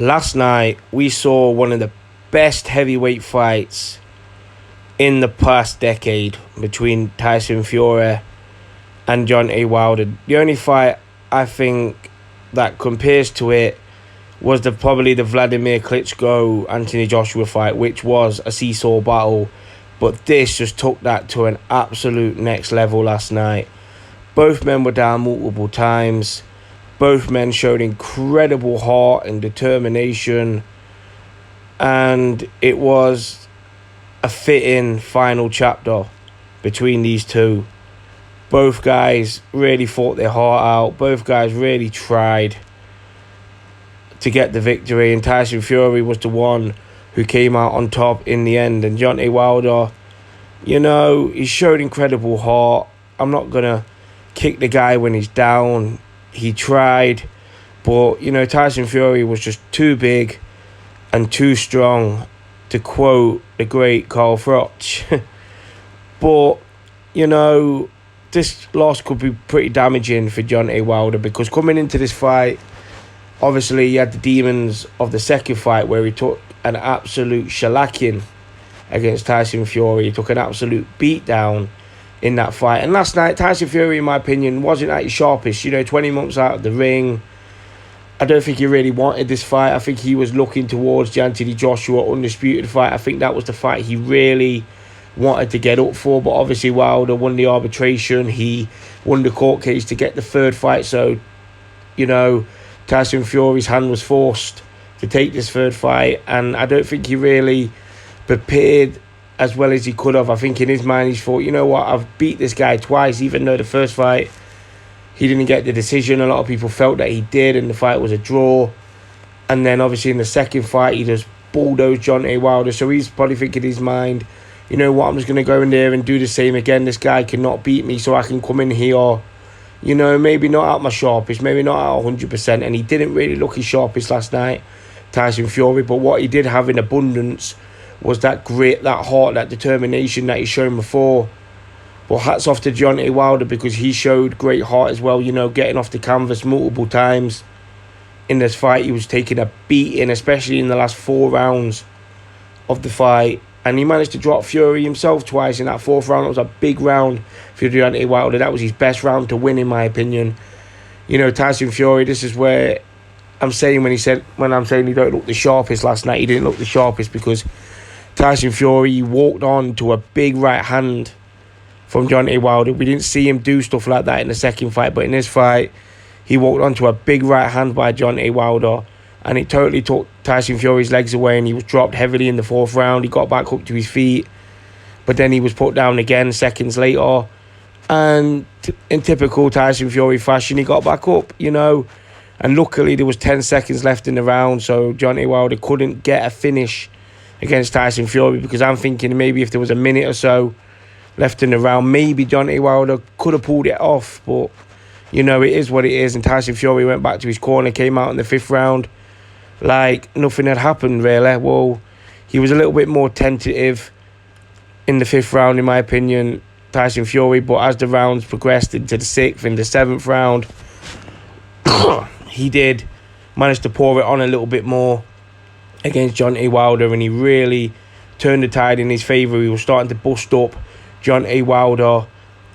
Last night, we saw one of the best heavyweight fights in the past decade between Tyson Fury and Deontay Wilder. The only fight I think that compares to it was probably the Vladimir Klitschko Anthony Joshua fight, which was a seesaw battle. But this just took that to an absolute next level last night. Both men were down multiple times. Both men showed incredible heart and determination. And it was a fitting final chapter between these two. Both guys really fought their heart out. Both guys really tried to get the victory. And Tyson Fury was the one who came out on top in the end. And Deontay Wilder, he showed incredible heart. I'm not going to kick the guy when he's down. He tried. But, Tyson Fury was just too big and too strong, to quote the great Carl Froch. But, this loss could be pretty damaging for Deontay Wilder, because coming into this fight, obviously he had the demons of the second fight where he took an absolute shellacking against Tyson Fury. He took an absolute beatdown in that fight. And last night, Tyson Fury, in my opinion, wasn't at his sharpest. 20 months out of the ring. I don't think he really wanted this fight. I think he was looking towards the Anthony Joshua undisputed fight. I think that was the fight he really wanted to get up for. But obviously Wilder won the arbitration. He won the court case to get the third fight. So, Tyson Fury's hand was forced to take this third fight. And I don't think he really prepared as well as he could have. I think in his mind he's thought, I've beat this guy twice, even though the first fight he didn't get the decision. A lot of people felt that he did, and the fight was a draw. And then obviously in the second fight he just bulldozed Deontay Wilder. So he's probably thinking in his mind, I'm just going to go in there and do the same again. This guy cannot beat me, so I can come in here, maybe not at my sharpest, maybe not at 100%. And he didn't really look his sharpest last night, Tyson Fury. But what he did have in abundance was that grit, that heart, that determination that he's shown before. But hats off to Deontay Wilder, because he showed great heart as well, getting off the canvas multiple times in this fight. He was taking a beating, especially in the last 4 rounds of the fight. And he managed to drop Fury himself twice in that fourth round. It was a big round for Deontay Wilder. That was his best round to win, in my opinion. Tyson Fury, this is where I'm saying when I'm saying he don't look the sharpest last night, he didn't look the sharpest, because Tyson Fury walked on to a big right hand from Deontay Wilder. We didn't see him do stuff like that in the second fight, but in this fight, he walked onto a big right hand by Deontay Wilder, and it totally took Tyson Fury's legs away, and he was dropped heavily in the fourth round. He got back up to his feet, but then he was put down again seconds later. And in typical Tyson Fury fashion, he got back up, And luckily, there was 10 seconds left in the round, so Deontay Wilder couldn't get a finish against Tyson Fury, because I'm thinking maybe if there was a minute or so left in the round, maybe Deontay Wilder could have pulled it off. But, it is what it is. And Tyson Fury went back to his corner, came out in the fifth round like nothing had happened, really. Well, he was a little bit more tentative in the fifth round, in my opinion, Tyson Fury. But as the rounds progressed into the sixth and the seventh round, he did manage to pour it on a little bit more against Deontay Wilder, and he really turned the tide in his favour. He was starting to bust up Deontay Wilder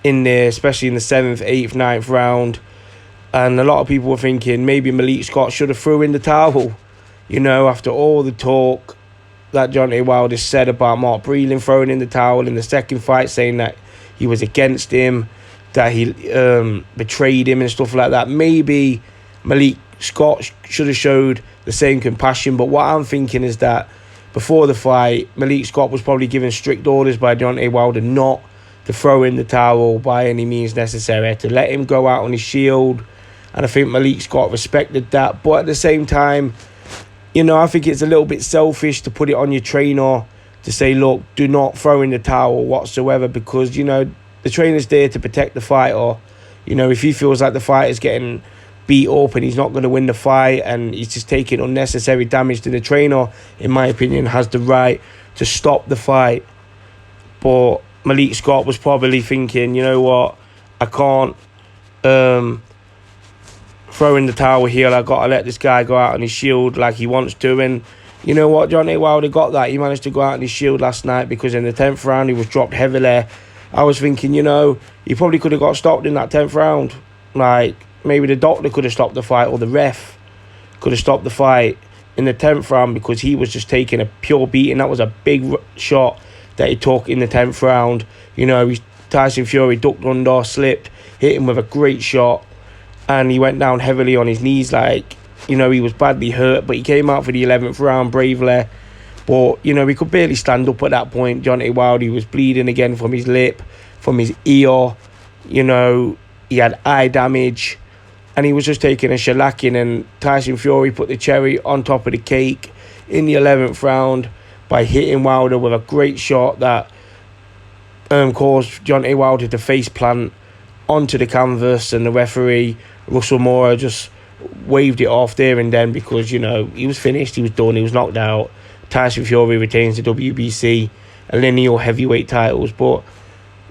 in there, especially in the 7th, 8th, 9th round. And a lot of people were thinking maybe Malik Scott should have threw in the towel, after all the talk that Deontay Wilder said about Mark Breland throwing in the towel in the second fight, saying that he was against him, that he betrayed him and stuff like that. Maybe Malik Scott should have showed the same compassion. But what I'm thinking is that before the fight, Malik Scott was probably given strict orders by Deontay Wilder not to throw in the towel by any means necessary, to let him go out on his shield. And I think Malik Scott respected that. But at the same time, I think it's a little bit selfish to put it on your trainer to say, look, do not throw in the towel whatsoever, because, the trainer's there to protect the fighter. If he feels like the fighter's getting beat up and he's not going to win the fight and he's just taking unnecessary damage, to the trainer, in my opinion, has the right to stop the fight. But Malik Scott was probably thinking, I can't throwing the towel here. I got to let this guy go out on his shield like he wants to. And you know what, Deontay Wilder got that. He managed to go out on his shield last night because in the 10th round he was dropped heavily. I was thinking, you know, he probably could have got stopped in that 10th round. Like, maybe the doctor could have stopped the fight, or the ref could have stopped the fight in the 10th round, because he was just taking a pure beating. That was a big shot that he took in the 10th round. You know, Tyson Fury ducked under, slipped, hit him with a great shot, and he went down heavily on his knees. Like, you know, he was badly hurt, but he came out for the 11th round bravely. But, you know, he could barely stand up at that point. Deontay Wilder, he was bleeding again from his lip, from his ear. You know, he had eye damage, and he was just taking a shellacking. And Tyson Fury put the cherry on top of the cake in the 11th round by hitting Wilder with a great shot that caused Deontay Wilder to face plant onto the canvas, and the referee, Russell Moore, just waved it off there and then, because, you know, he was finished, he was done, he was knocked out. Tyson Fury retains the WBC and lineal heavyweight titles. But,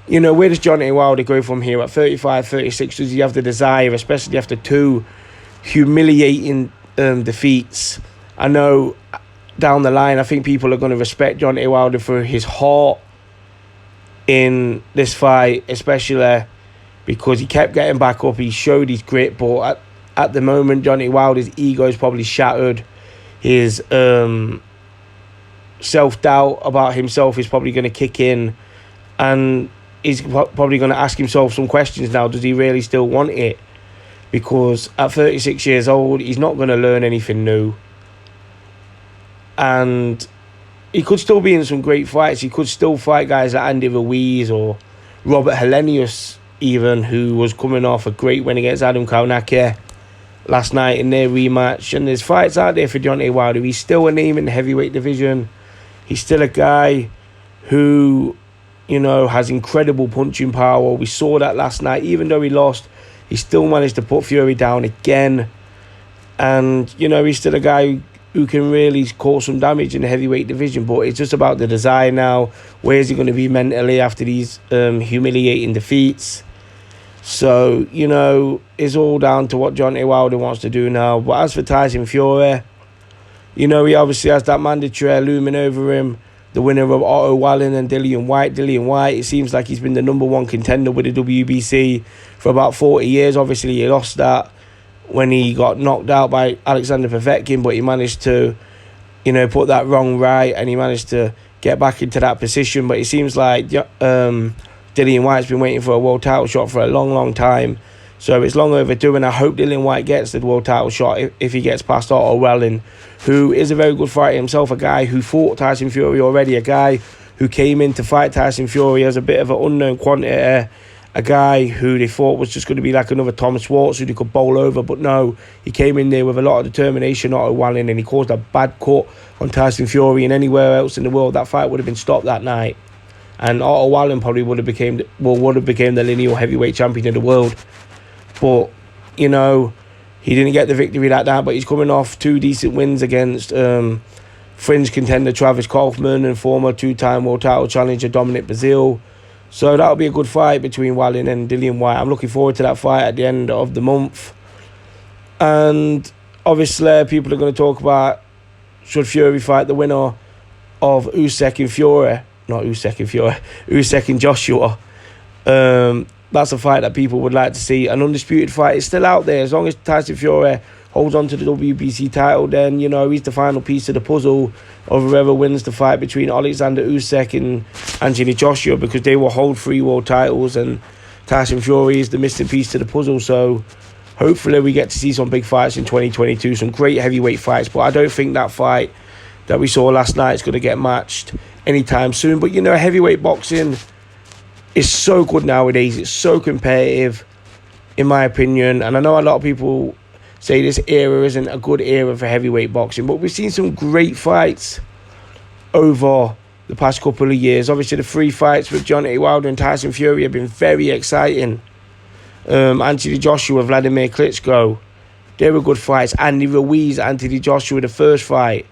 you know, where does Deontay Wilder go from here? At 35, 36, does he have the desire, especially after two humiliating defeats? I know down the line, I think people are going to respect Deontay Wilder for his heart in this fight, especially because he kept getting back up, he showed his grit. But at the moment, Deontay Wilder's ego is probably shattered. His self-doubt about himself is probably going to kick in, and he's probably going to ask himself some questions now. Does he really still want it? Because at 36 years old, he's not going to learn anything new, and he could still be in some great fights. He could still fight guys like Andy Ruiz or Robert Helenius even, who was coming off a great win against Adam Kownacki last night in their rematch. And there's fights out there for Deontay Wilder. He's still a name in the heavyweight division. He's still a guy who, you know, has incredible punching power. We saw that last night. Even though he lost, he still managed to put Fury down again. And, you know, he's still a guy who can really cause some damage in the heavyweight division. But it's just about the desire now. Where is he going to be mentally after these humiliating defeats? So, you know, it's all down to what Deontay Wilder wants to do now. But as for Tyson Fury, you know, he obviously has that mandatory looming over him. The winner of Otto Wallin and Dillian Whyte. Dillian Whyte, it seems like he's been the number one contender with the WBC for about 40 years. Obviously, he lost that when he got knocked out by Alexander Povetkin, but he managed to, you know, put that wrong right, and he managed to get back into that position. But it seems like Dillian Whyte's been waiting for a world title shot for a long, long time. So it's long overdue, and I hope Dillian Whyte gets the world title shot if he gets past Otto Wallin, who is a very good fighter himself, a guy who fought Tyson Fury already, a guy who came in to fight Tyson Fury as a bit of an unknown quantity, a guy who they thought was just going to be like another Tom Schwartz who they could bowl over. But no, he came in there with a lot of determination, Otto Wallin, and he caused a bad cut on Tyson Fury, and anywhere else in the world that fight would have been stopped that night. And Otto Wallin probably would have became the lineal heavyweight champion of the world. But, you know, he didn't get the victory that night, but he's coming off two decent wins against fringe contender Travis Kaufman and former two-time world title challenger Dominic Breazeale. So that'll be a good fight between Wallin and Dillian Whyte. I'm looking forward to that fight at the end of the month. And obviously, people are going to talk about, should Fury fight the winner of Usyk and Fury? Not Usyk and Fury, Usyk and Joshua. That's a fight that people would like to see. An undisputed fight is still out there. As long as Tyson Fury holds on to the WBC title, then, you know, he's the final piece of the puzzle of whoever wins the fight between Alexander Usyk and Anthony Joshua, because they will hold 3 world titles, and Tyson Fury is the missing piece to the puzzle. So hopefully we get to see some big fights in 2022, some great heavyweight fights. But I don't think that fight that we saw last night is going to get matched anytime soon. But, you know, heavyweight boxing is so good nowadays. It's so competitive, in my opinion. And I know a lot of people say this era isn't a good era for heavyweight boxing, but we've seen some great fights over the past couple of years. Obviously, the 3 fights with Deontay Wilder and Tyson Fury have been very exciting. Anthony Joshua, Vladimir Klitschko, they were good fights. Andy Ruiz, Anthony Joshua, the first fight.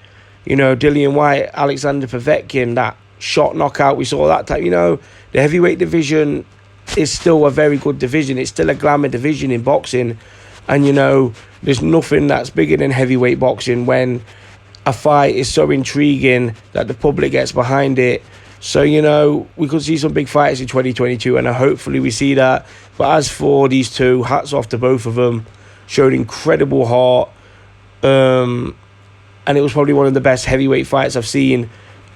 You know, Dillian Whyte, Alexander Povetkin, that shot knockout, we saw that time. You know, the heavyweight division is still a very good division. It's still a glamour division in boxing. And, there's nothing that's bigger than heavyweight boxing when a fight is so intriguing that the public gets behind it. So, we could see some big fights in 2022, and hopefully we see that. But as for these two, hats off to both of them. Showed incredible heart. And it was probably one of the best heavyweight fights I've seen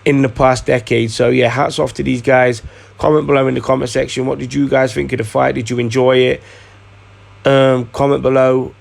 in the past decade. So, yeah, hats off to these guys. Comment below in the comment section. What did you guys think of the fight? Did you enjoy it? Comment below.